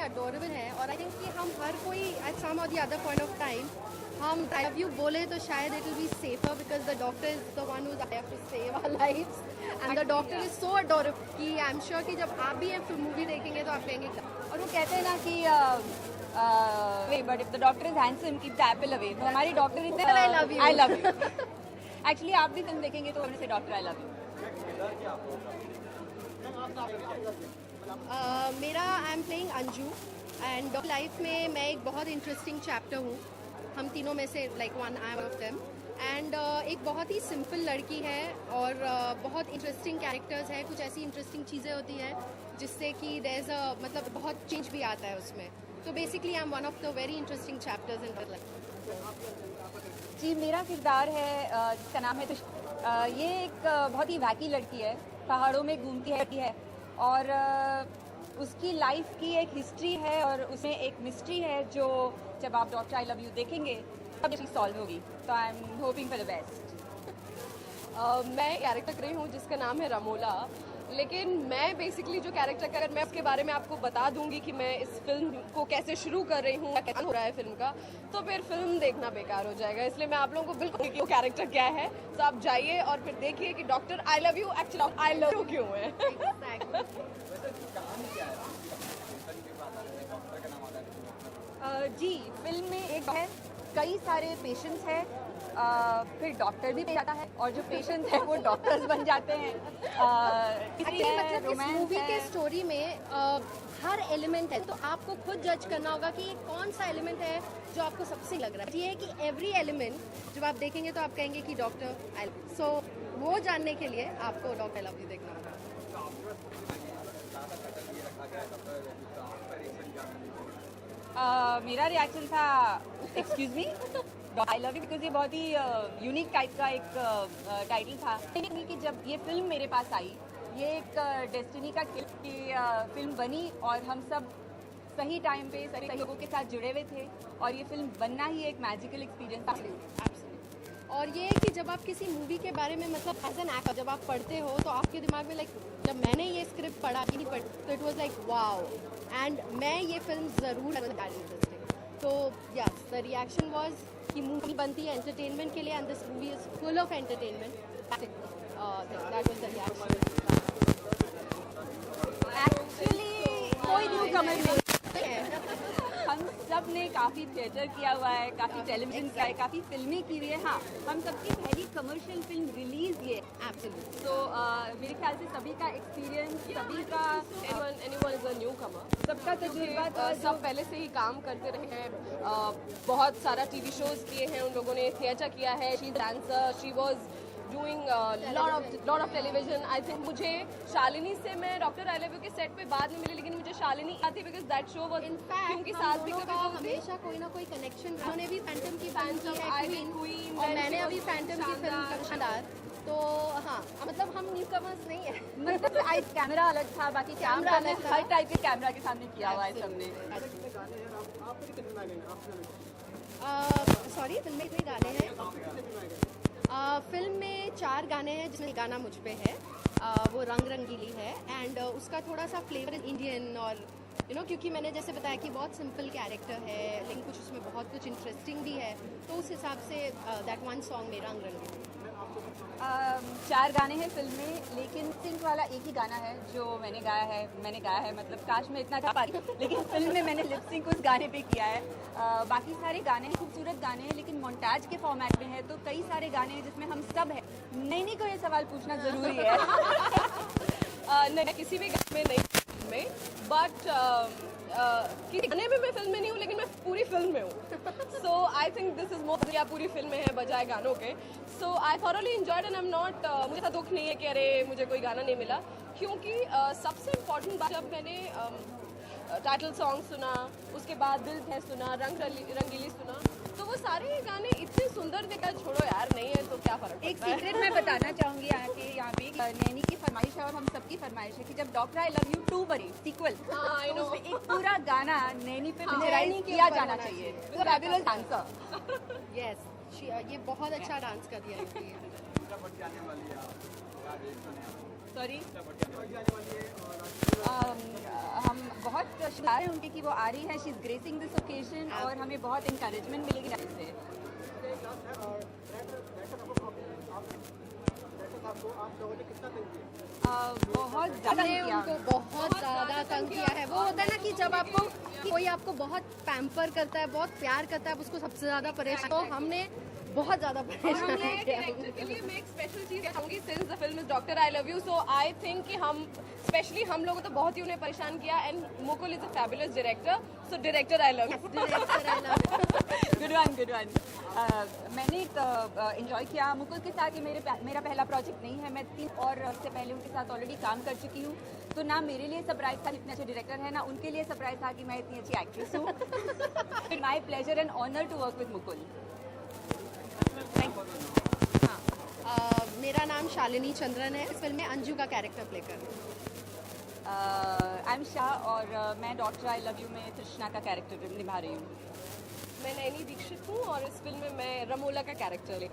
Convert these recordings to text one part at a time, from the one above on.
Adorable है और I think कि हम हर कोई एट सम और the other point of time हम आई लव यू बोले तो शायद it will be safer because the doctor is the one who have to save our lives and the doctor is so adorable कि I am sure कि जब आप भी ये मूवी देखेंगे तो आप कहेंगे और वो कहते हैं ना कि but if the doctor is handsome keep the Apple away, तो हमारी doctor is I love you actually आप भी फिल्म देखेंगे तो उन्होंने से डॉक्टर आई लव यू। मेरा I am playing Anju and life में मैं एक बहुत इंटरेस्टिंग चैप्टर हूँ, हम तीनों में से like one I am of them and एक बहुत ही सिंपल लड़की है और बहुत इंटरेस्टिंग कैरेक्टर्स है, कुछ ऐसी इंटरेस्टिंग चीज़ें होती हैं जिससे कि देयर इज अ मतलब बहुत चेंज भी आता है उसमें, तो basically I am one of the very interesting chapters in my life. जी मेरा किरदार है जिसका नाम है ये एक बहुत ही वैकी लड़की है, पहाड़ों में घूमती है और उसकी लाइफ की एक हिस्ट्री है और उसमें एक मिस्ट्री है जो जब आप डॉक्टर आई लव यू देखेंगे तब चीज़ सॉल्व होगी, तो I am hoping for the best. मैं कैरेक्टर कर रही हूँ जिसका नाम है रमोला, लेकिन मैं बेसिकली जो कैरेक्टर कर मैं उसके बारे में आपको बता दूंगी कि मैं इस फिल्म को कैसे शुरू कर रही हूँ, क्या हो रहा है फिल्म का, तो फिर फिल्म देखना बेकार हो जाएगा, इसलिए मैं आप लोगों को बिल्कुल वो कैरेक्टर क्या है तो आप जाइए और फिर देखिए कि doctor I love you actually I love you क्यों है। जी फिल्म में एक है, कई सारे पेशेंट्स हैं, फिर डॉक्टर भी जाता है और जो पेशेंट्स हैं वो डॉक्टर्स बन जाते हैं। मतलब इस मूवी के स्टोरी में हर एलिमेंट है, तो आपको खुद जज करना होगा कि ये कौन सा एलिमेंट है जो आपको सबसे लग रहा है। ये है कि एवरी एलिमेंट जब आप देखेंगे तो आप कहेंगे कि डॉक्टर आई लव, सो वो जानने के लिए आपको डॉक्टर आई लव यू देखना होगा। मेरा रिएक्शन था excuse me I love you, because ये बहुत ही यूनिक टाइप का एक टाइटल था कि जब ये फिल्म मेरे पास आई, ये एक डेस्टिनी का की फिल्म बनी और हम सब सही टाइम पे सही लोगों के साथ जुड़े हुए थे और ये फिल्म बनना ही एक मैजिकल एक्सपीरियंस था। और ये है कि जब आप किसी मूवी के बारे में मतलब एज एन एक्टर जब आप पढ़ते हो तो आपके दिमाग में लाइक जब मैंने ये स्क्रिप्ट पढ़ा कि नहीं पढ़ तो it was like wow and मैं ये फिल्म ज़रूर इंटरेस्टिंग, तो यस द रिएक्शन वाज कि मूवी बनती है एंटरटेनमेंट के लिए and this movie is full of entertainment, that was the reaction. Actually कोई न्यू कमर नहीं है, हम सब ने काफ़ी थिएटर किया हुआ है, काफ़ी टेलीविजन किया है, काफ़ी फिल्में की हुई है। हाँ, हम सबकी पहली कमर्शियल फिल्म रिलीज ये एब्सोल्युटली, तो मेरे ख्याल से सभी का एक्सपीरियंस, सभी का एनीवन इज अ न्यू कमर, सबका तजुर्बा था, सब पहले से ही काम करते रहे हैं, बहुत सारा टीवी शोज किए हैं उन लोगों ने, थिएटर किया है, she dancer, she was doing lot of television. I think मुझे शालिनी से मैं डॉक्टर आई लव यू के सेट पे बाद में मिली, लेकिन मुझे शालिनी आती बिकॉज दैट शो वाज क्योंकि साथ भी कभी हमेशा कोई ना कोई कनेक्शन, उन्होंने भी फैंटम की फैन की है क्वीन और मैंने अभी फैंटम की फिल्म कक्षादार, तो हाँ मतलब हम न्यू कमर्स नहीं है, मतलब आज कैमरा अलग था, बाकी कैमरा अलग, हर टाइप के कैमरा के सामने किया हुआ है सबने। सॉरी फिल्म में इतने गाने हैं, फिल्म में 4 गाने हैं जिसमें गाना मुझ पे है, वो रंग रंगीली है एंड उसका थोड़ा सा फ्लेवर इंडियन और यू नो क्योंकि मैंने जैसे बताया कि बहुत सिंपल कैरेक्टर है लेकिन कुछ उसमें बहुत कुछ इंटरेस्टिंग भी है, तो उस हिसाब से दैट वन सॉन्ग में रंग रंगीली। 4 गाने हैं फिल्म में, लेकिन सिंक वाला एक ही गाना है जो मैंने गाया है, मतलब काश मैं इतना गा पाती, लेकिन फिल्म में मैंने लिप सिंक उस गाने पे किया है। बाकी सारे गाने खूबसूरत गाने हैं लेकिन मोन्टाज के फॉर्मेट में है, तो कई सारे गाने हैं जिसमें हम सब हैं। नहीं को ये सवाल पूछना ज़रूरी है। नहीं किसी भी गाने में नहीं में, बट किसी गाने में मैं फिल्म में नहीं हूँ लेकिन मैं पूरी फिल्म में हूँ, so I think this is more या पूरी फिल्म में है बजाय गानों के, so I thoroughly enjoyed and I am not, मुझे ऐसा दुख नहीं है कि अरे मुझे कोई गाना नहीं मिला, क्योंकि सबसे इम्पॉर्टेंट बात जब मैंने टाइटल सॉन्ग सुना, उसके बाद दिल है सुना, रंग रंगीली सुना, तो वो सारे गाने इतने सुंदर थे, छोड़ो यार नहीं है तो क्या फर्क। एक सीक्रेट मैं बताना चाहूँगी यहाँ पे नैनी की फरमाइश है और हम सबकी फरमाइश है कि जब डॉक्टर आई लव यू 2 बनी सीक्वल, तो उसमें एक पूरा गाना नैनी पे पिक्चराइज किया जाना चाहिए, फैबुलस डांसर। यस ये बहुत अच्छा डांस कर दिया है। सॉरी हम बहुत शुक्रिया हैं उनके कि वो आ रही है, she is gracing this occasion और हमें बहुत इंकरेजमेंट मिलेगी इससे। बहुत ज़्यादा हमने किया। उनको बहुत ज़्यादा तंग किया है। वो होता है ना कि जब आपको कोई आपको बहुत पैम्पर करता है, बहुत प्यार करता है, उसको सबसे ज़्यादा परेशान, तो हमने बहुत ज़्यादा परेशान किया। डायरेक्टर के लिए मैं एक स्पेशल चीज़ कहूँगी, since the film is doctor I love you, so I think कि हम स्पेशली हम लोगों तो बहुत ही उन्हें परेशान किया, and Mukul is a fabulous director, so director I love you. Good one. मैंने इंजॉय किया मुकुल के साथ। ये मेरा पहला प्रोजेक्ट नहीं है, मैं 3 और इससे पहले उनके साथ ऑलरेडी काम कर चुकी हूँ, तो ना मेरे लिए सरप्राइज था इतने अच्छे डायरेक्टर हैं, ना उनके लिए सरप्राइज था कि मैं इतनी अच्छी एक्ट्रेस हूँ। My pleasure and honour to work with Mukul. मेरा नाम शालिनी चंद्रन है। इस फिल्म में अंजू का कैरेक्टर प्ले कर रही हूँ। आई एम शाह और मैं डॉक्टर आई लव यू में तृष्णा का कैरेक्टर निभा रही हूँ। मैं नैनी दीक्षित हूँ और इस फिल्म में मैं रमोला का कैरेक्टर है।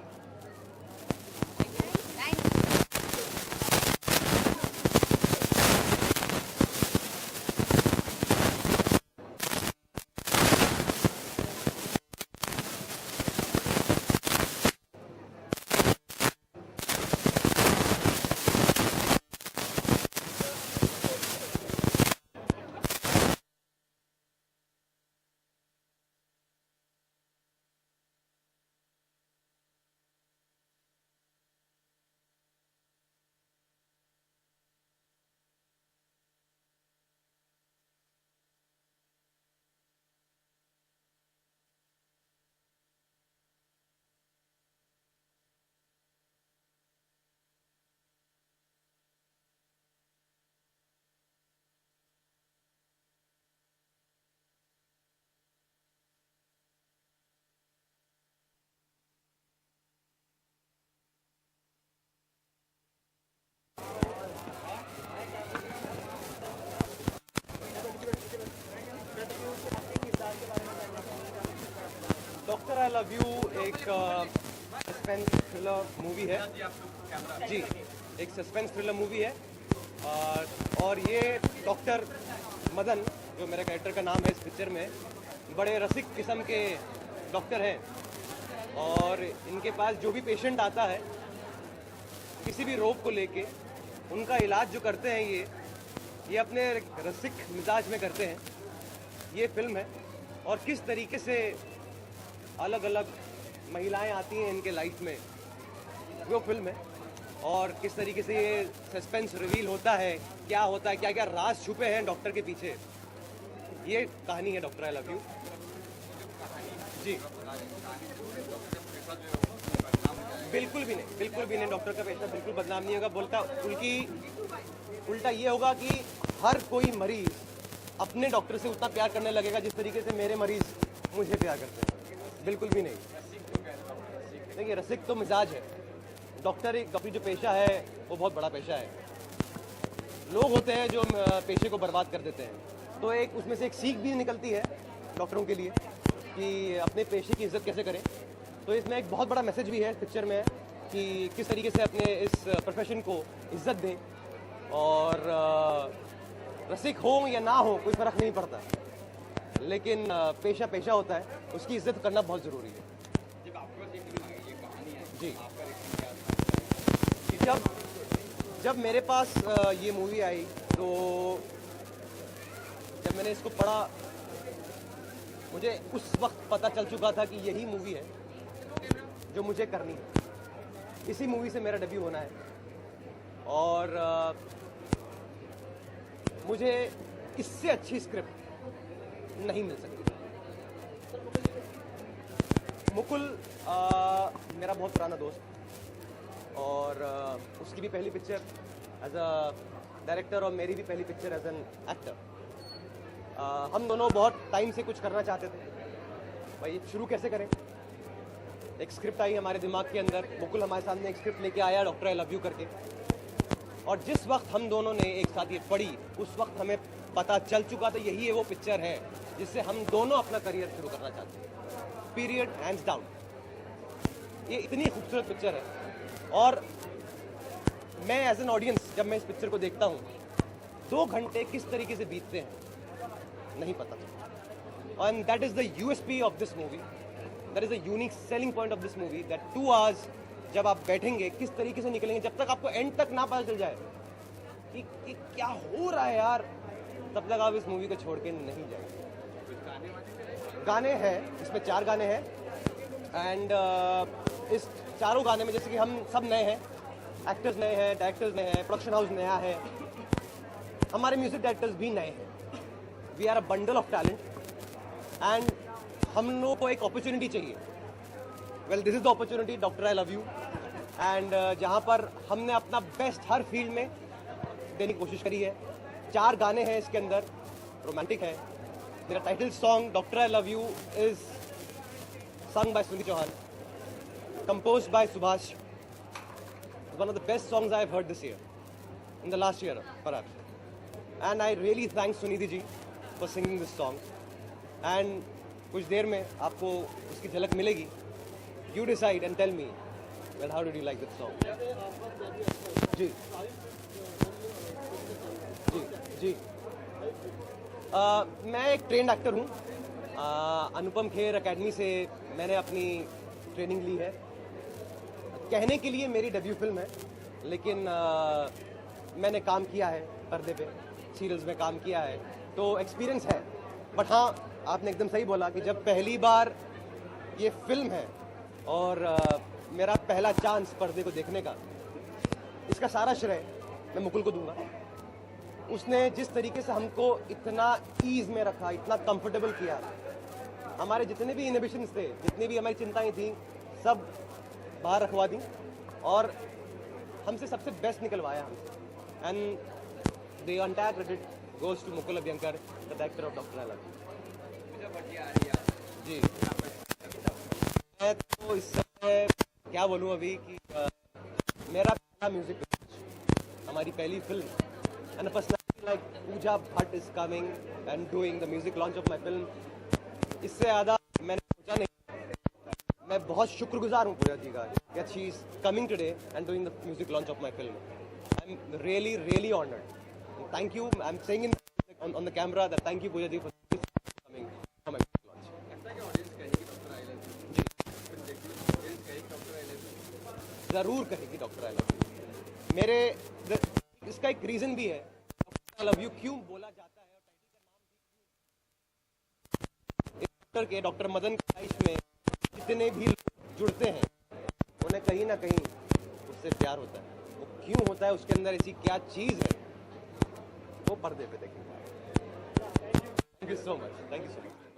डॉक्टर आई लव यू एक सस्पेंस थ्रिलर मूवी है जी, एक सस्पेंस थ्रिलर मूवी है। और ये डॉक्टर मदन, जो मेरा कैरेक्टर का नाम है इस पिक्चर में, बड़े रसिक किस्म के डॉक्टर हैं और इनके पास जो भी पेशेंट आता है किसी भी रोग को लेके, उनका इलाज जो करते हैं ये अपने रसिक मिजाज में करते हैं। ये फिल्म है और किस तरीके से अलग अलग महिलाएं आती हैं इनके लाइफ में, वो फिल्म है। और किस तरीके से ये सस्पेंस रिवील होता है, क्या होता है, क्या क्या राज छुपे हैं डॉक्टर के पीछे, ये कहानी है डॉक्टर आई लव यू जी। बिल्कुल भी नहीं, डॉक्टर का पेशा बिल्कुल बदनाम नहीं होगा। उल्टा ये होगा कि हर कोई मरीज अपने डॉक्टर से उतना प्यार करने लगेगा जिस तरीके से मेरे मरीज मुझे प्यार करते हैं। बिल्कुल भी नहीं। देखिए, रसिक तो मिजाज है। डॉक्टर जो पेशा है वो बहुत बड़ा पेशा है। लोग होते हैं जो पेशे को बर्बाद कर देते हैं, तो एक उसमें से एक सीख भी निकलती है डॉक्टरों के लिए कि अपने पेशे की इज्जत कैसे करें। तो इसमें एक बहुत बड़ा मैसेज भी है पिक्चर में कि किस तरीके से अपने इस प्रोफेशन को इज्जत दें, और रसिक हो या ना हो कोई फ़र्क नहीं पड़ता, लेकिन पेशा पेशा होता है, उसकी इज्जत करना बहुत ज़रूरी है जी। जब मेरे पास ये मूवी आई, तो जब मैंने इसको पढ़ा, मुझे उस वक्त पता चल चुका था कि यही मूवी है जो मुझे करनी है। इसी मूवी से मेरा डेब्यू होना है और मुझे इससे अच्छी स्क्रिप्ट नहीं मिल सकती। मुकुल मेरा बहुत पुराना दोस्त, और उसकी भी पहली पिक्चर एज अ डायरेक्टर और मेरी भी पहली पिक्चर एज एन एक्टर। हम दोनों बहुत टाइम से कुछ करना चाहते थे, भाई शुरू कैसे करें। एक स्क्रिप्ट आई हमारे दिमाग के अंदर, मुकुल हमारे सामने एक स्क्रिप्ट लेके आया डॉक्टर आई लव यू करके, और जिस वक्त हम दोनों ने एक साथ ये पढ़ी, उस वक्त हमें पता चल चुका था यही है वो पिक्चर है जिससे हम दोनों अपना करियर शुरू करना चाहते हैं। Period, hands down. ये इतनी खूबसूरत पिक्चर है और मैं एज एन ऑडियंस जब मैं इस पिक्चर को देखता हूँ 2 घंटे किस तरीके से बीतते हैं नहीं पता। And that is the USP of this movie, that is the unique selling point of this movie, that 2 hours जब आप बैठेंगे किस तरीके से निकलेंगे, जब तक आपको एंड तक ना पता चल जाए कि क्या हो रहा है यार, तब तक आप इस मूवी को छोड़ के नहीं जाएंगे। गाने हैं इसमें, 4 गाने हैं। एंड इस चारों गाने में जैसे कि हम सब नए हैं, एक्टर्स नए हैं, डायरेक्टर्स नए हैं, प्रोडक्शन हाउस नया है, हमारे म्यूजिक डायरेक्टर्स भी नए हैं। We are a bundle of talent and हम लोगों को एक अपॉर्चुनिटी चाहिए। Well this is the opportunity, doctor I love you. And जहाँ पर हमने अपना बेस्ट हर फील्ड में देने की कोशिश करी है। 4 गाने हैं इसके अंदर, रोमांटिक है। मेरा title song doctor I love you is sung by Sunil Chauhan, composed by Subhash. It's one of the best songs I've heard this year, in the last year perhaps. And I really thank Sunidhi ji for singing this song. And कुछ देर में आपको उसकी झलक मिलेगी. You decide and tell me, well, how did you like this song? जी जी जी मैं एक trained actor हूँ। Anupam Kher academy से मैंने अपनी ट्रेनिंग ली है। कहने के लिए मेरी डेब्यू फिल्म है, लेकिन मैंने काम किया है पर्दे पे, सीरियल्स में काम किया है, तो एक्सपीरियंस है। बट हाँ, आपने एकदम सही बोला कि जब पहली बार ये फिल्म है और मेरा पहला चांस पर्दे को देखने का, इसका सारा श्रेय मैं मुकुल को दूंगा। उसने जिस तरीके से हमको इतना ईज में रखा, इतना कंफर्टेबल किया, हमारे जितने भी इनहिबिशंस थे, जितनी भी हमारी चिंताएं थी, सब बाहर रखवा दी और हमसे सबसे बेस्ट निकलवाया हमसे। And the entire credit goes to Mukul Abhyankar, the director of doctor I love you. जी मैं तो इससे क्या बोलूँ अभी कि मेरा पहला म्यूजिक, हमारी पहली film, and a personality like Pooja Bhatt is coming and doing the music launch of my film. इससे ज़्यादा मैंने सोचा नहीं। मैं बहुत शुक्रगुजार हूँ पूजा जी का that she is coming today and doing the music launch of my film. I'm really honored. And thank you. I'm saying on the camera that thank you Pooja ji for coming for my music launch. ज़रूर कहेगी doctor I love you. मेरे इसका एक reason भी है, doctor I love you क्यों बोला जाता है और टाइटल के डॉक्टर मदन की लाइफ में जितने भी लोग जुड़ते हैं, उन्हें कहीं ना कहीं उससे प्यार होता है। वो क्यों होता है, उसके अंदर ऐसी क्या चीज है, वो पर्दे पे देखेंगे। Thank you so much, thank you so much.